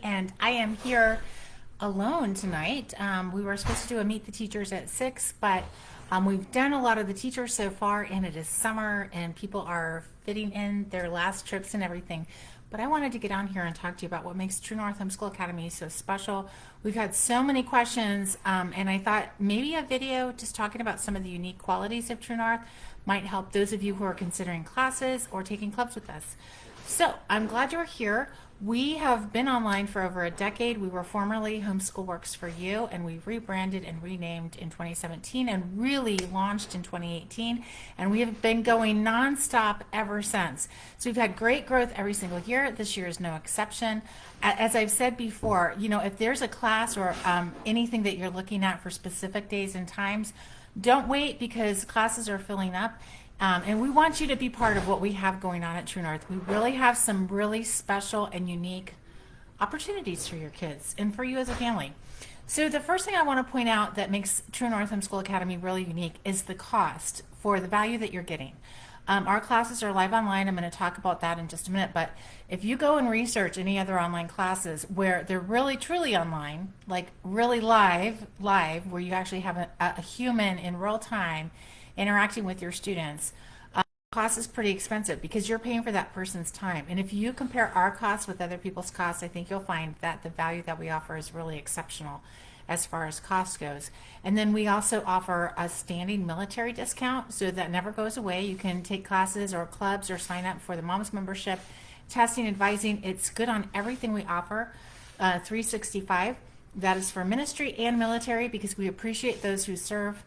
And I am here alone tonight. We were supposed to do a meet the teachers at 6, but we've done a lot of the teachers so far, and it is summer, and people are fitting in their last trips and everything. But I wanted to get on here and talk to you about what makes True North Homeschool Academy so special. We've had so many questions, and I thought maybe a video just talking about some of the unique qualities of True North might help those of you who are considering classes or taking clubs with us. So I'm glad you're here. We have been online for over a decade. We were formerly Homeschool Works for You, and we rebranded and renamed in 2017 and really launched in 2018. And we have been going nonstop ever since. So we've had great growth every single year. This year is no exception. As I've said before, if there's a class or anything that you're looking at for specific days and times, don't wait because classes are filling up. And we want you to be part of what we have going on at True North. We really have some really special and unique opportunities for your kids and for you as a family. So the first thing I want to point out that makes True North Homeschool Academy really unique is the cost for the value that you're getting. Our classes are live online. I'm going to talk about that in just a minute. But if you go and research any other online classes where they're really truly online, like really live, where you actually have a human in real time interacting with your students, cost is pretty expensive because you're paying for that person's time. And if you compare our costs with other people's costs, I think you'll find that the value that we offer is really exceptional as far as cost goes. And then we also offer a standing military discount, so that never goes away. You can take classes or clubs or sign up for the mom's membership, testing, advising. It's good on everything we offer, 365. That is for ministry and military because we appreciate those who serve.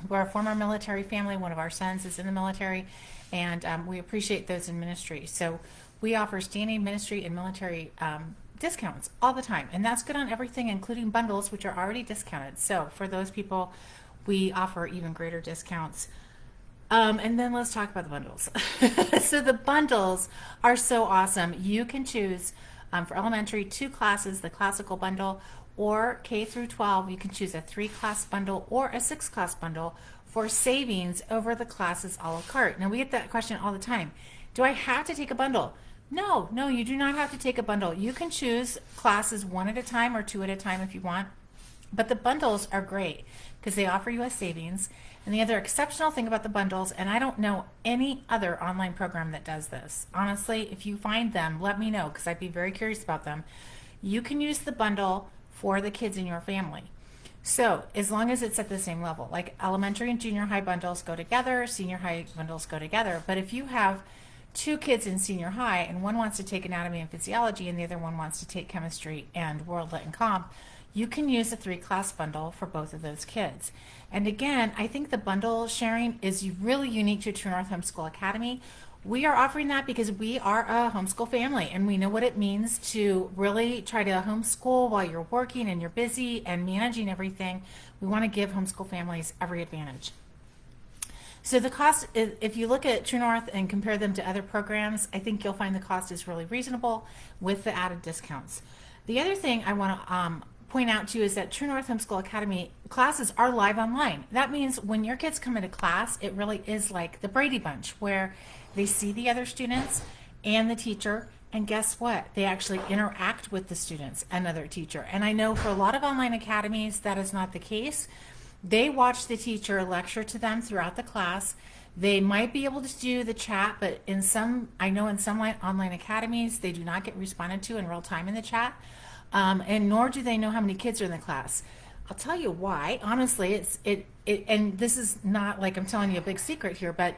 We're a former military family. One of our sons is in the military, and we appreciate those in ministry. So we offer standing ministry and military discounts all the time, and that's good on everything, including bundles, which are already discounted. So for those people, we offer even greater discounts. And then let's talk about the bundles. So the bundles are so awesome. You can choose for elementary 2 classes, the classical bundle, or K through 12, you can choose a 3-class bundle or a 6-class bundle for savings over the classes a la carte. Now we get that question all the time. Do I have to take a bundle? No, you do not have to take a bundle. You can choose classes 1 at a time or 2 at a time if you want. But the bundles are great because they offer you a savings. And the other exceptional thing about the bundles, and I don't know any other online program that does this. Honestly, if you find them, let me know because I'd be very curious about them. You can use the bundle for the kids in your family. So as long as it's at the same level, like elementary and junior high bundles go together, senior high bundles go together. But if you have 2 kids in senior high and one wants to take anatomy and physiology and the other one wants to take chemistry and world lit and comp, you can use a 3-class bundle for both of those kids. And again, I think the bundle sharing is really unique to True North Homeschool Academy. We are offering that because we are a homeschool family and we know what it means to really try to homeschool while you're working and you're busy and managing everything. We want to give homeschool families every advantage. So the cost, if you look at True North and compare them to other programs, I think you'll find the cost is really reasonable with the added discounts. The other thing I want to point out to you is that True North Homeschool Academy classes are live online. That means when your kids come into class, it really is like the Brady Bunch where they see the other students and the teacher, and guess what? They actually interact with the students and other teacher. And I know for a lot of online academies that is not the case. They watch the teacher lecture to them throughout the class. They might be able to do the chat, but I know in some online academies, they do not get responded to in real time in the chat. And nor do they know how many kids are in the class. I'll tell you why. Honestly, and this is not like I'm telling you a big secret here, but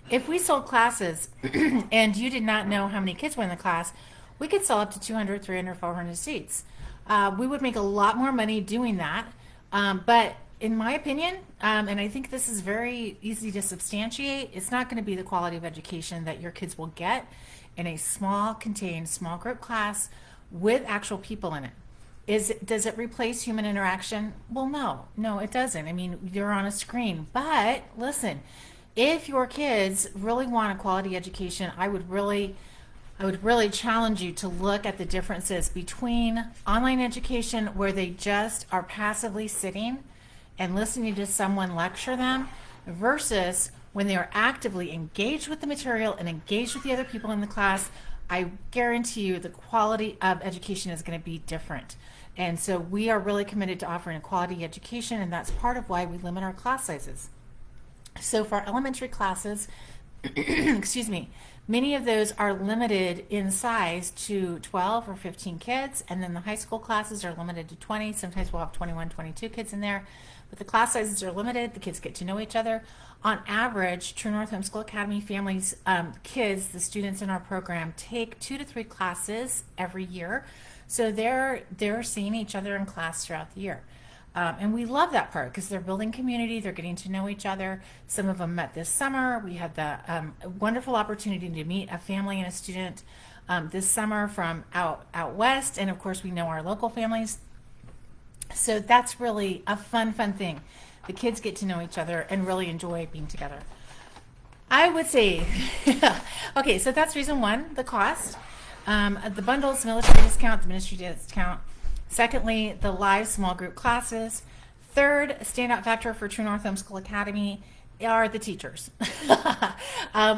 if we sold classes and you did not know how many kids were in the class, we could sell up to 200, 300, 400 seats. We would make a lot more money doing that. But in my opinion, and I think this is very easy to substantiate, it's not going to be the quality of education that your kids will get in a small, contained, small group class with actual people in it. Does it replace human interaction? Well, no, it doesn't. I mean, you're on a screen. But listen, if your kids really want a quality education, I would really challenge you to look at the differences between online education where they just are passively sitting and listening to someone lecture them versus when they are actively engaged with the material and engaged with the other people in the class, I guarantee you the quality of education is going to be different. And so we are really committed to offering a quality education, and that's part of why we limit our class sizes. So for our elementary classes, excuse me, many of those are limited in size to 12 or 15 kids, and then the high school classes are limited to 20. Sometimes we'll have 21, 22 kids in there, but the class sizes are limited. The kids get to know each other. On average, True North Homeschool Academy families, kids, the students in our program, take 2 to 3 classes every year. So they're seeing each other in class throughout the year. And we love that part because they're building community, they're getting to know each other. Some of them met this summer. We had the wonderful opportunity to meet a family and a student this summer from out west, and of course we know our local families. So that's really a fun thing. The kids get to know each other and really enjoy being together. I would say, okay, so that's reason one, the cost. The bundles, military discount, the ministry discount. Secondly, the live small group classes. Third, standout factor for True North Homeschool Academy are the teachers.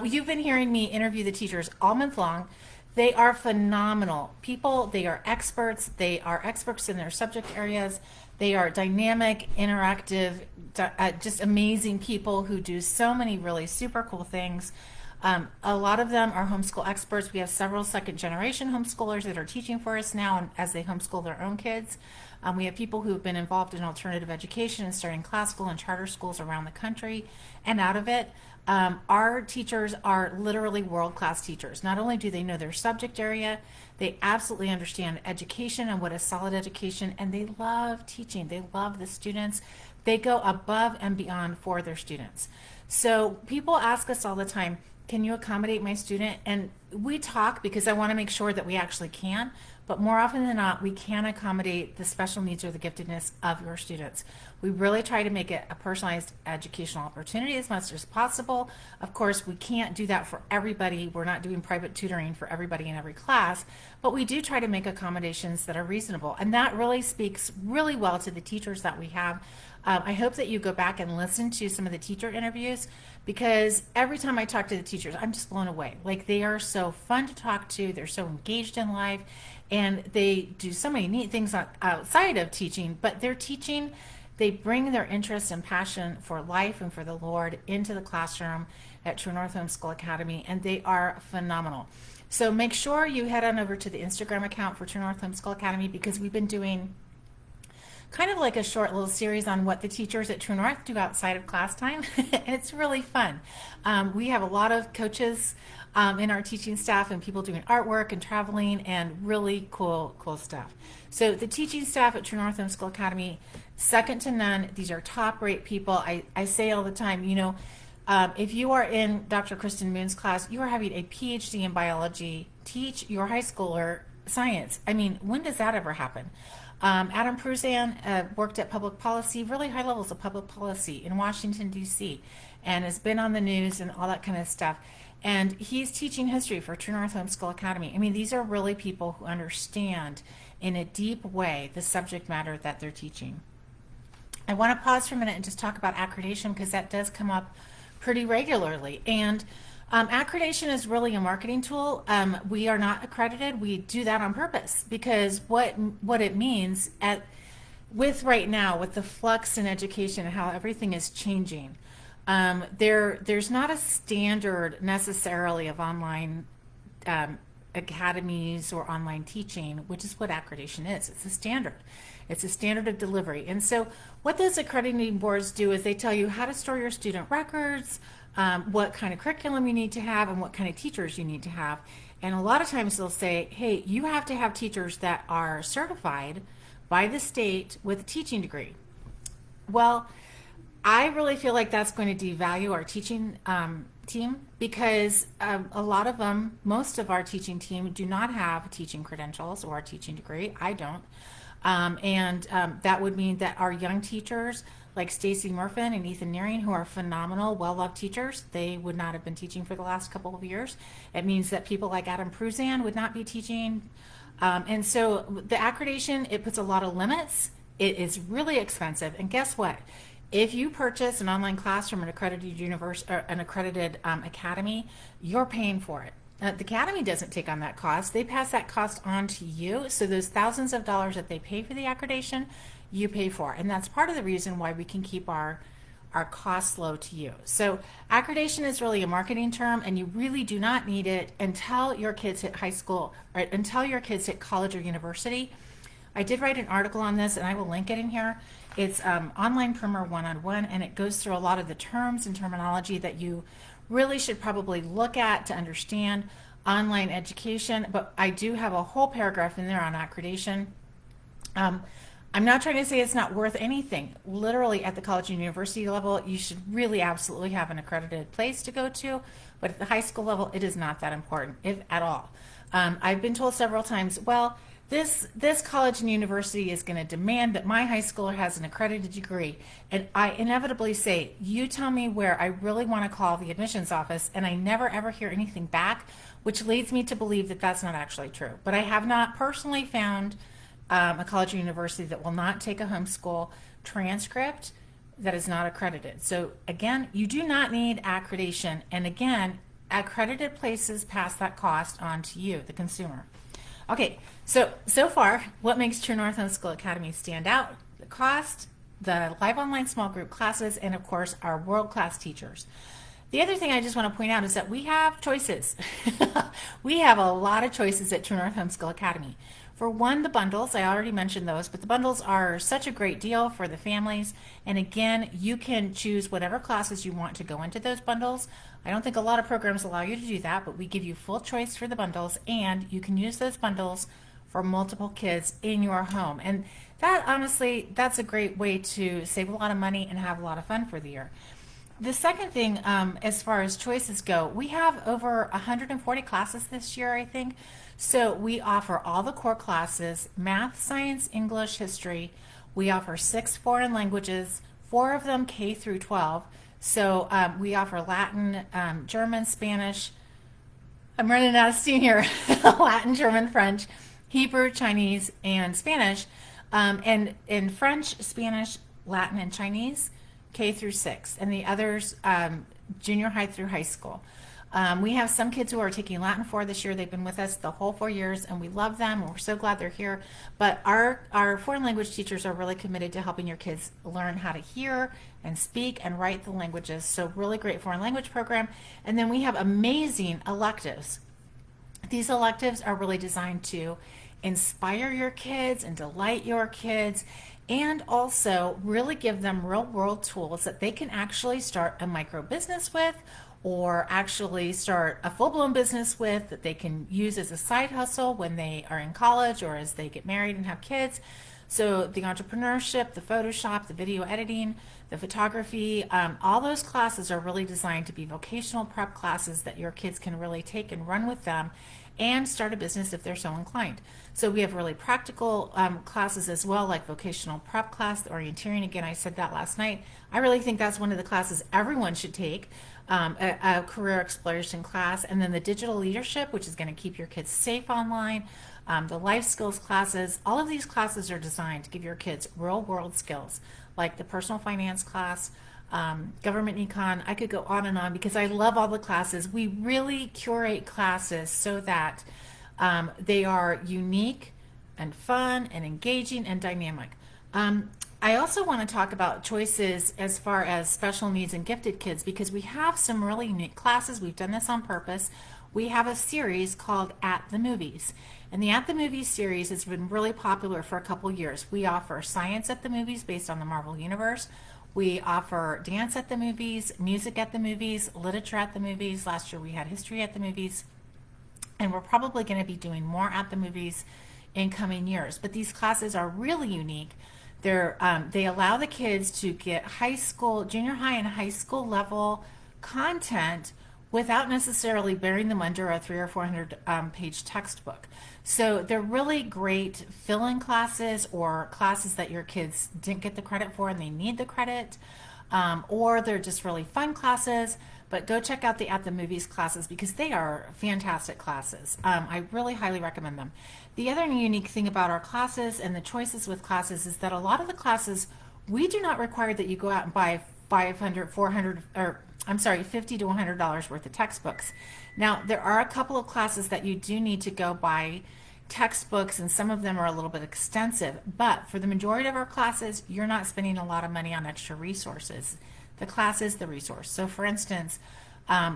You've been hearing me interview the teachers all month long. They are phenomenal people. They are experts. They are experts in their subject areas. They are dynamic, interactive, just amazing people who do so many really super cool things. A lot of them are homeschool experts. We have several second-generation homeschoolers that are teaching for us now as they homeschool their own kids. We have people who have been involved in alternative education and starting classical and charter schools around the country and out of it. Our teachers are literally world-class teachers. Not only do they know their subject area, they absolutely understand education and what is solid education, and they love teaching. They love the students. They go above and beyond for their students. So people ask us all the time, can you accommodate my student? And we talk because I want to make sure that we actually can, but more often than not, we can accommodate the special needs or the giftedness of your students. We really try to make it a personalized educational opportunity as much as possible. Of course, we can't do that for everybody. We're not doing private tutoring for everybody in every class, but we do try to make accommodations that are reasonable. And that really speaks really well to the teachers that we have. I hope that you go back and listen to some of the teacher interviews, because every time I talk to the teachers, I'm just blown away. Like, they are so fun to talk to. They're so engaged in life, and they do so many neat things outside of teaching, but they're teaching. They bring their interest and passion for life and for the Lord into the classroom at True North Homeschool Academy, and they are phenomenal. So make sure you head on over to the Instagram account for True North Homeschool Academy, because we've been doing kind of like a short little series on what the teachers at True North do outside of class time. And it's really fun. We have a lot of coaches in our teaching staff and people doing artwork and traveling and really cool stuff. So the teaching staff at True North Homeschool Academy, second to none. These are top rate people. I say all the time, you know, if you are in Dr. Kristen Moon's class, you are having a PhD in biology teach your high schooler science. I mean, when does that ever happen? Adam Pruzan worked at public policy, really high levels of public policy in Washington, D.C., and has been on the news and all that kind of stuff. And he's teaching history for True North Homeschool Academy. I mean, these are really people who understand in a deep way the subject matter that they're teaching. I want to pause for a minute and just talk about accreditation, because that does come up pretty regularly. And accreditation is really a marketing tool. We are not accredited. We do that on purpose, because what it means with right now, with the flux in education and how everything is changing, there's not a standard necessarily of online academies or online teaching, which is what accreditation is. It's a standard. It's a standard of delivery. And so what those accrediting boards do is they tell you how to store your student records, what kind of curriculum you need to have, and what kind of teachers you need to have. And a lot of times they'll say, hey, you have to have teachers that are certified by the state with a teaching degree. Well, I really feel like that's going to devalue our teaching team, because a lot of them, most of our teaching team do not have teaching credentials or a teaching degree. I don't. That would mean that our young teachers like Stacy Murfin and Ethan Nearing, who are phenomenal, well-loved teachers, they would not have been teaching for the last couple of years. It means that people like Adam Pruzan would not be teaching. And so the accreditation, it puts a lot of limits. It is really expensive. And guess what? If you purchase an online class from an accredited academy, you're paying for it. the Academy doesn't take on that cost. They pass that cost on to you. So those thousands of dollars that they pay for the accreditation, you pay for. And that's part of the reason why we can keep our costs low to you. So accreditation is really a marketing term, and you really do not need it until your kids hit high school, or until your kids hit college or university. I did write an article on this, and I will link it in here. It's Online Primer 101, and it goes through a lot of the terms and terminology that you really should probably look at to understand online education. But I do have a whole paragraph in there on accreditation. I'm not trying to say it's not worth anything. Literally at the college and university level, you should really absolutely have an accredited place to go to. But at the high school level, it is not that important, if at all. I've been told several times, well, this college and university is going to demand that my high schooler has an accredited degree. And I inevitably say, you tell me where I really want to call the admissions office, and I never ever hear anything back, which leads me to believe that that's not actually true. But I have not personally found a college or university that will not take a homeschool transcript that is not accredited. So again, you do not need accreditation. And again, accredited places pass that cost on to you, the consumer. Okay, so far, what makes True North Homeschool Academy stand out? The cost, the live online small group classes, and of course, our world-class teachers. The other thing I just want to point out is that we have choices. We have a lot of choices at True North Homeschool Academy. For one, the bundles, I already mentioned those, but the bundles are such a great deal for the families. And again, you can choose whatever classes you want to go into those bundles. I don't think a lot of programs allow you to do that, but we give you full choice for the bundles, and you can use those bundles for multiple kids in your home. And that, honestly, that's a great way to save a lot of money and have a lot of fun for the year. The second thing, as far as choices go, we have over 140 classes this year, I think. So we offer all the core classes: math, science, English, history. We offer 6 foreign languages, 4 of them K through 12. So we offer Latin, German, Spanish. I'm running out of steam here. Latin, German, French, Hebrew, Chinese, and Spanish. And in French, Spanish, Latin, and Chinese, K through 6, and the others junior high through high school. We have some kids who are taking Latin 4 this year. They've been with us the whole 4 years, and we love them, and we're so glad they're here. But our foreign language teachers are really committed to helping your kids learn how to hear and speak and write the languages. So really great foreign language program. And then we have amazing electives. These electives are really designed to inspire your kids and delight your kids, and also really give them real world tools that they can actually start a micro business with, or actually start a full-blown business with, that they can use as a side hustle when they are in college or as they get married and have kids. So the entrepreneurship, the Photoshop, the video editing, the photography, all those classes are really designed to be vocational prep classes that your kids can really take and run with them and start a business if they're so inclined. So we have really practical classes as well, like vocational prep class, the orienteering. Again, I said that last night. I really think that's one of the classes everyone should take, a career exploration class. And then the digital leadership, which is going to keep your kids safe online, the life skills classes. All of these classes are designed to give your kids real world skills, like the personal finance class, government econ. I could go on and on because I love all the classes. We really curate classes so that they are unique and fun and engaging and dynamic. I also want to talk about choices as far as special needs and gifted kids, because we have some really unique classes. We've done this on purpose. We have a series called At the Movies. And the At the Movies series has been really popular for a couple years. We offer science at the movies based on the Marvel Universe. We offer dance at the movies, music at the movies, literature at the movies. Last year we had history at the movies. And we're probably going to be doing more at the movies in coming years. But these classes are really unique. They allow the kids to get high school, junior high and high school level content without necessarily burying them under a 300 or 400 page textbook. So they're really great fill-in classes, or classes that your kids didn't get the credit for and they need the credit, or they're just really fun classes. But go check out the At the Movies classes because they are fantastic classes. I really highly recommend them. The other unique thing about our classes and the choices with classes is that a lot of the classes, we do not require that you go out and buy 500, 400, or I'm sorry, $50 to $100 worth of textbooks. Now, there are a couple of classes that you do need to go buy textbooks, and some of them are a little bit extensive, but for the majority of our classes, you're not spending a lot of money on extra resources. The class is the resource. So for instance,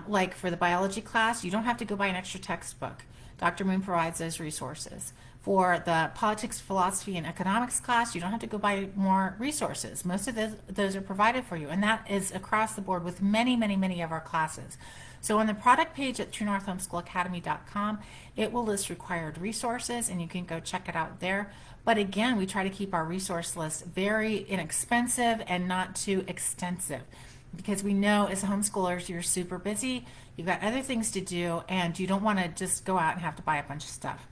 like for the biology class, you don't have to go buy an extra textbook. Dr. Moon provides those resources. For the politics, philosophy, and economics class, you don't have to go buy more resources. Most of those are provided for you, and that is across the board with many, many, many of our classes. So on the product page at truenorthhomeschoolacademy.com, it will list required resources, and you can go check it out there. But again, we try to keep our resource list very inexpensive and not too extensive, because we know as homeschoolers you're super busy, you've got other things to do, and you don't want to just go out and have to buy a bunch of stuff.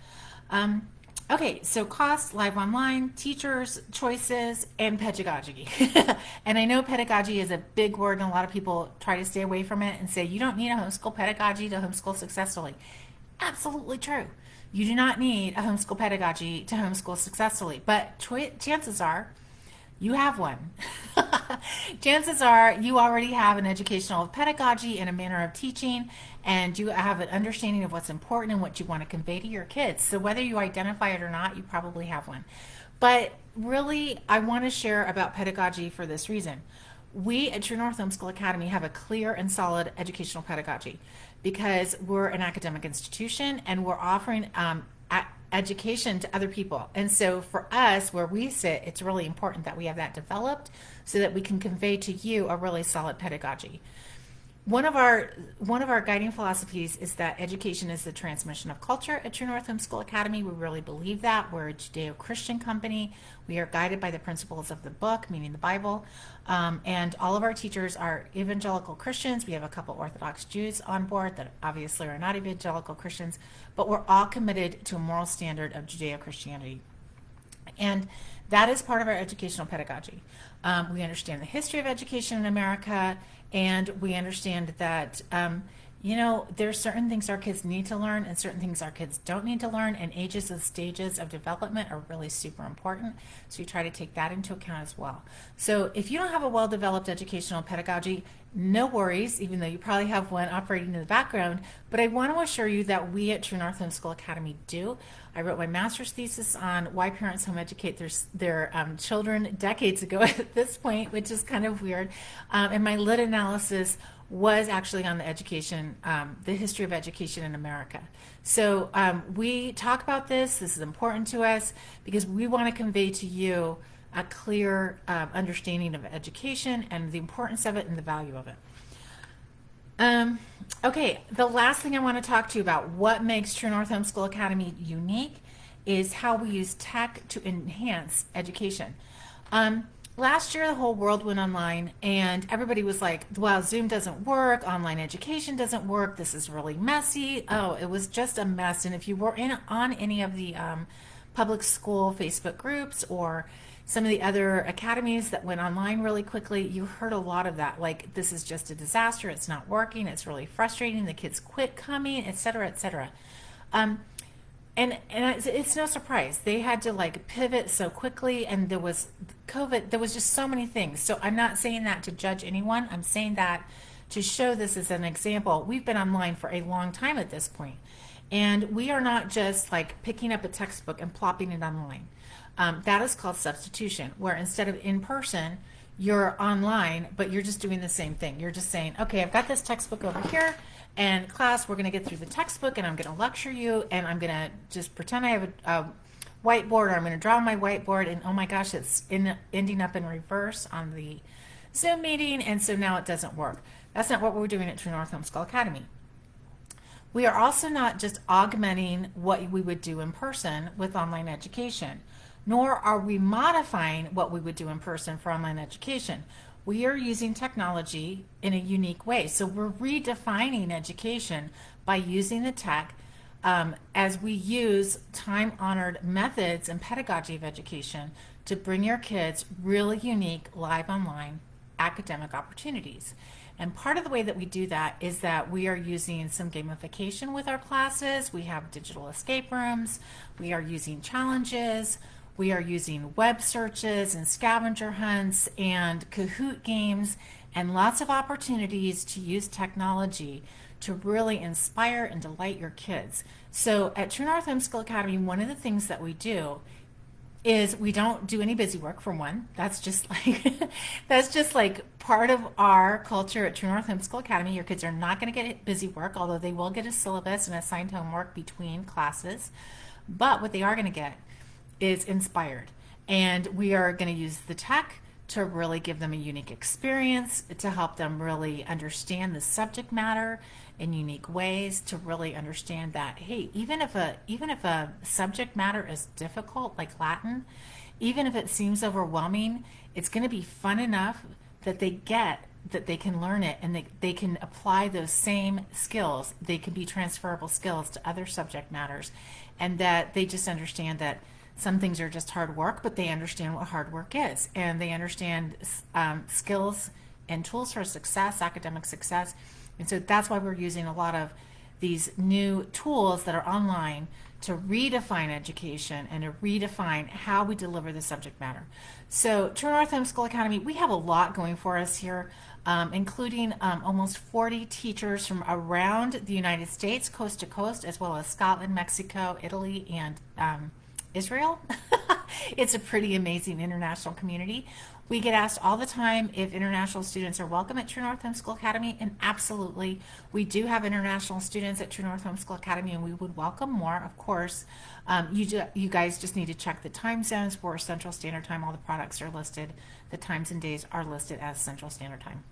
Okay, so cost, live online, teachers, choices, and pedagogy. And I know pedagogy is a big word, and a lot of people try to stay away from it and say you don't need a homeschool pedagogy to homeschool successfully. Absolutely true. You do not need a homeschool pedagogy to homeschool successfully, but chances are you have one. Chances are you already have an educational pedagogy and a manner of teaching, and you have an understanding of what's important and what you want to convey to your kids. So whether you identify it or not, you probably have one. But really, I want to share about pedagogy for this reason. We at True North Homeschool Academy have a clear and solid educational pedagogy because we're an academic institution and we're offering education to other people. And so for us, where we sit, it's really important that we have that developed so that we can convey to you a really solid pedagogy. One of our guiding philosophies is that education is the transmission of culture at True North Homeschool Academy. We really believe that. We're a Judeo-Christian company. We are guided by the principles of the book, meaning the Bible. And all of our teachers are evangelical Christians. We have a couple Orthodox Jews on board that obviously are not evangelical Christians, but we're all committed to a moral standard of Judeo-Christianity. And that is part of our educational pedagogy. We understand the history of education in America, and we understand that, there's certain things our kids need to learn and certain things our kids don't need to learn, and ages and stages of development are really super important. So you try to take that into account as well. So if you don't have a well-developed educational pedagogy, no worries, even though you probably have one operating in the background, but I want to assure you that we at True North Homeschool Academy do. I wrote my master's thesis on why parents home educate their children decades ago at this point, which is kind of weird. And my lit analysis was actually on the education, the history of education in America. So we talk about this. This is important to us because we want to convey to you a clear understanding of education and the importance of it and the value of it. Okay, the last thing I want to talk to you about, what makes True North Homeschool Academy unique, is how we use tech to enhance education. Last year, the whole world went online, and everybody was like, wow, Zoom doesn't work, online education doesn't work, this is really messy. Oh, it was just a mess. And if you were on any of the public school Facebook groups or some of the other academies that went online really quickly, you heard a lot of that, like, this is just a disaster, it's not working, it's really frustrating, the kids quit coming, etc., etc. And it's no surprise. They had to pivot so quickly, and there was COVID, there was just so many things. So I'm not saying that to judge anyone. I'm saying that to show this as an example. We've been online for a long time at this point, and we are not just picking up a textbook and plopping it online. That is called substitution, where instead of in person, you're online, but you're just doing the same thing. You're just saying, okay, I've got this textbook over here, and class, we're going to get through the textbook, and I'm going to lecture you, and I'm going to just pretend I have a whiteboard, or I'm going to draw on my whiteboard, and oh my gosh, it's ending up in reverse on the Zoom meeting, and so now it doesn't work. That's not what we're doing at True North Homeschool Academy. We are also not just augmenting what we would do in person with online education, nor are we modifying what we would do in person for online education. We are using technology in a unique way. So we're redefining education by using the tech as we use time-honored methods and pedagogy of education to bring your kids really unique live online academic opportunities. And part of the way that we do that is that we are using some gamification with our classes. We have digital escape rooms. We are using challenges. We are using web searches and scavenger hunts and Kahoot games and lots of opportunities to use technology to really inspire and delight your kids. So at True North Homeschool Academy, one of the things that we do is we don't do any busy work, for one. That's just like that's just like part of our culture at True North Homeschool Academy. Your kids are not going to get busy work, although they will get a syllabus and assigned homework between classes. But what they are going to get is inspired. And we are going to use the tech to really give them a unique experience, to help them really understand the subject matter in unique ways, to really understand that, hey, even if a subject matter is difficult, like Latin, even if it seems overwhelming, it's going to be fun enough that they get that they can learn it, and they can apply those same skills. They can be transferable skills to other subject matters, and that they just understand that some things are just hard work, but they understand what hard work is, and they understand skills and tools for success, academic success. And so that's why we're using a lot of these new tools that are online to redefine education and to redefine how we deliver the subject matter. So True North Homeschool Academy, we have a lot going for us here, including almost 40 teachers from around the United States, coast to coast, as well as Scotland, Mexico, Italy, and Israel. It's a pretty amazing international community. We get asked all the time if international students are welcome at True North Homeschool Academy, and absolutely, we do have international students at True North Homeschool Academy, and we would welcome more, of course. You guys just need to check the time zones for Central Standard Time. All the products are listed. The times and days are listed as Central Standard Time.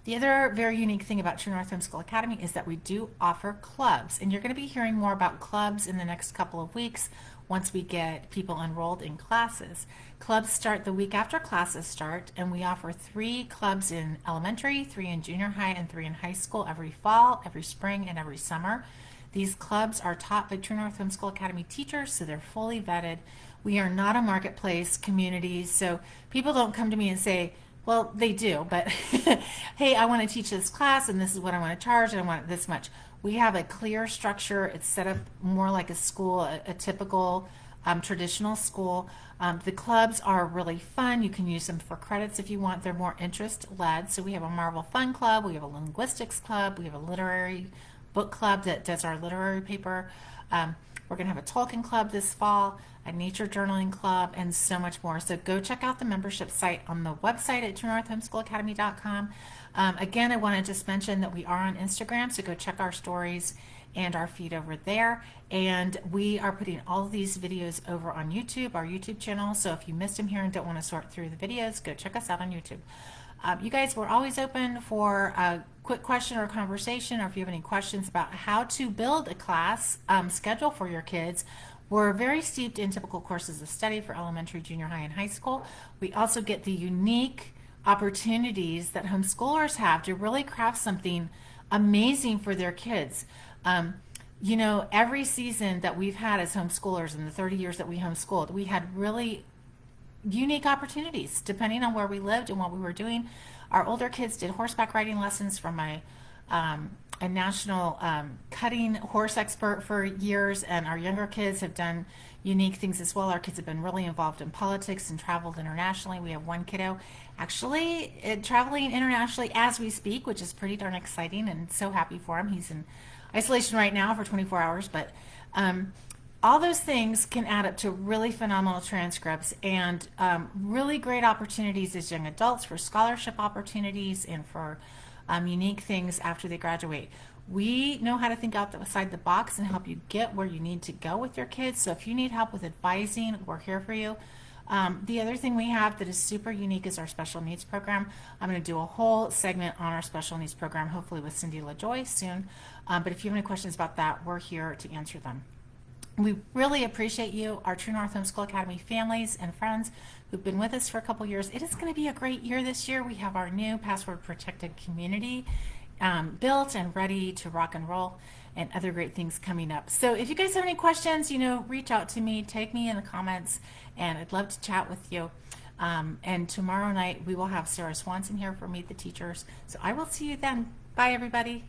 The other very unique thing about True North Homeschool Academy is that we do offer clubs, and you're going to be hearing more about clubs in the next couple of weeks once we get people enrolled in classes. Clubs start the week after classes start, and we offer 3 clubs in elementary, 3 in junior high, and 3 in high school every fall, every spring, and every summer. These clubs are taught by True North Homeschool Academy teachers, so they're fully vetted. We are not a marketplace community, so people don't come to me and say, well, they do, but hey, I want to teach this class and this is what I want to charge and I want this much. We have a clear structure. It's set up more like a school, a typical traditional school. The clubs are really fun. You can use them for credits if you want. They're more interest led. So we have a Marvel Fun Club, we have a linguistics club, we have a literary book club that does our literary paper. We're going to have a Tolkien club this fall, a nature journaling club, and so much more. So go check out the membership site on the website at truenorthhomeschoolacademy.com. Again, I want to just mention that we are on Instagram, so go check our stories and our feed over there. And we are putting all of these videos over on YouTube, our YouTube channel. So if you missed them here and don't want to sort through the videos, go check us out on YouTube. You guys, we're always open for a quick question or conversation, or if you have any questions about how to build a class schedule for your kids. We're very steeped in typical courses of study for elementary, junior high, and high school. We also get the unique opportunities that homeschoolers have to really craft something amazing for their kids. You know, every season that we've had as homeschoolers in the 30 years that we homeschooled, we had really unique opportunities depending on where we lived and what we were doing. Our older kids did horseback riding lessons from a national cutting horse expert for years, and our younger kids have done unique things as well. Our kids have been really involved in politics and traveled internationally. We have one kiddo actually traveling internationally as we speak, which is pretty darn exciting, and so happy for him. He's in isolation right now for 24 hours, but all those things can add up to really phenomenal transcripts and really great opportunities as young adults for scholarship opportunities and for unique things after they graduate. We know how to think outside the box and help you get where you need to go with your kids. So if you need help with advising, we're here for you. The other thing we have that is super unique is our special needs program. I'm going to do a whole segment on our special needs program, hopefully with Cindy LaJoy soon. But if you have any questions about that, we're here to answer them. We really appreciate you, our True North Homeschool Academy families and friends who've been with us for a couple years. It is going to be a great year this year. We have our new password protected community built and ready to rock and roll, and other great things coming up. So if you guys have any questions, reach out to me, tag me in the comments, and I'd love to chat with you. And tomorrow night we will have Sarah Swanson here for Meet the Teachers. So I will see you then. Bye, everybody.